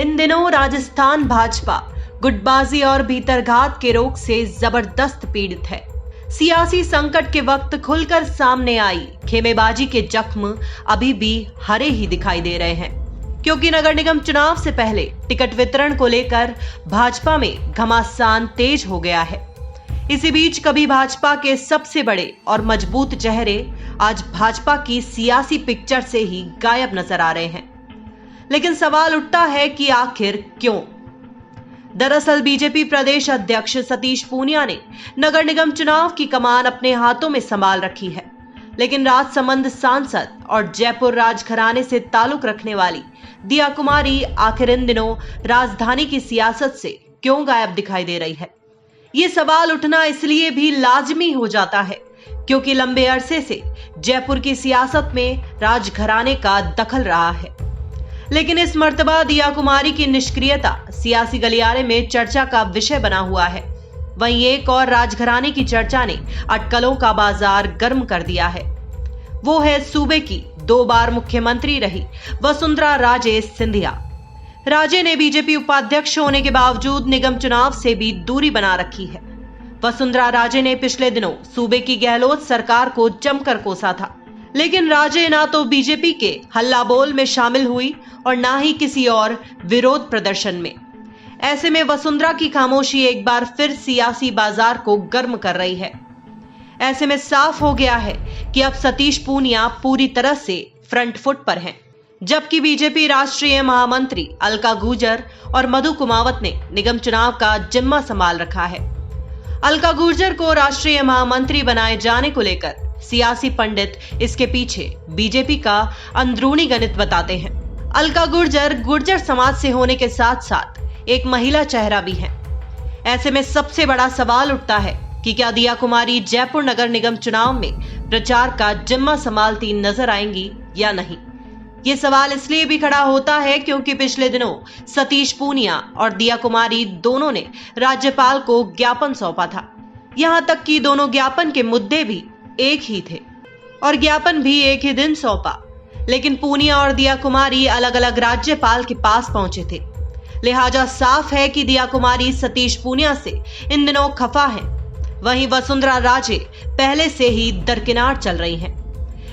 इन दिनों राजस्थान भाजपा गुटबाजी और भीतरघात के रोग से जबरदस्त पीड़ित है। सियासी संकट के वक्त खुलकर सामने आई खेमेबाजी के जख्म अभी भी हरे ही दिखाई दे रहे हैं, क्योंकि नगर निगम चुनाव से पहले टिकट वितरण को लेकर भाजपा में घमासान तेज हो गया है। इसी बीच कभी भाजपा के सबसे बड़े और मजबूत चेहरे आज भाजपा की सियासी पिक्चर से ही गायब नजर आ रहे हैं। लेकिन सवाल उठता है कि आखिर क्यों? दरअसल बीजेपी प्रदेश अध्यक्ष सतीश पूनिया ने नगर निगम चुनाव की कमान अपने हाथों में संभाल रखी है, लेकिन राजसमंद सांसद और जयपुर राजघराने से ताल्लुक रखने वाली दिया कुमारी आखिर इन दिनों राजधानी की सियासत से क्यों गायब दिखाई दे रही है? ये सवाल उठना इसलिए भी लाजमी हो जाता है क्योंकि लंबे अरसे से जयपुर की सियासत में राजघराने का दखल रहा है। लेकिन इस मर्तबा दिया कुमारी की निष्क्रियता सियासी गलियारे में चर्चा का विषय बना हुआ है। वहीं एक और राजघराने की चर्चा ने अटकलों का बाजार गर्म कर दिया है। वो है सूबे की 2 बार मुख्यमंत्री रही वसुंधरा राजे सिंधिया। राजे ने बीजेपी उपाध्यक्ष होने के बावजूद निगम चुनाव से भी दूरी बना रखी है। वसुंधरा राजे ने पिछले दिनों सूबे की गहलोत सरकार को जमकर कोसा था, लेकिन राजे ना तो बीजेपी के हल्ला बोल में शामिल हुई और ना ही किसी और विरोध प्रदर्शन में। ऐसे में वसुंधरा की खामोशी एक बार फिर सियासी बाजार को गर्म कर रही है। ऐसे में साफ हो गया है कि अब सतीश पूनिया पूरी तरह से फ्रंट फुट पर हैं, जबकि बीजेपी राष्ट्रीय महामंत्री अलका गुर्जर और मधु कुमावत ने निगम चुनाव का जिम्मा संभाल रखा है। अलका गुर्जर को राष्ट्रीय महामंत्री बनाए जाने को लेकर सियासी पंडित इसके पीछे बीजेपी का अंदरूनी गणित बताते हैं। अलका गुर्जर समाज से होने के साथ साथ एक महिला चेहरा भी है। ऐसे में सबसे बड़ा सवाल उठता है कि क्या दिया कुमारी जयपुर नगर निगम चुनाव में प्रचार का जिम्मा संभालती नजर आएंगी या नहीं? ये सवाल इसलिए भी खड़ा होता है क्योंकि पिछले दिनों सतीश पूनिया और दिया कुमारी दोनों ने राज्यपाल को ज्ञापन सौंपा था। यहां तक कि दोनों ज्ञापन के मुद्दे भी एक ही थे और ज्ञापन भी एक ही दिन सौंपा, लेकिन पूनिया और दिया कुमारी अलग अलग राज्यपाल के पास पहुंचे थे। लिहाजा साफ है कि दिया कुमारी सतीश पूनिया से इन दिनों खफा हैं। वहीं वसुंधरा राजे पहले से ही दरकिनार चल रही हैं।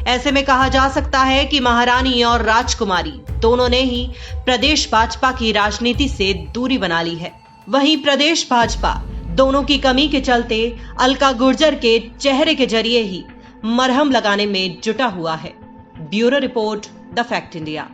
ऐसे में कहा जा सकता है कि महारानी और राजकुमारी दोनों ने ही प्रदेश भाजपा की राजनीति से दूरी बना ली है। वहीं प्रदेश भाजपा दोनों की कमी के चलते अलका गुर्जर के चेहरे के जरिए ही मरहम लगाने में जुटा हुआ है। Bureau report, the fact India.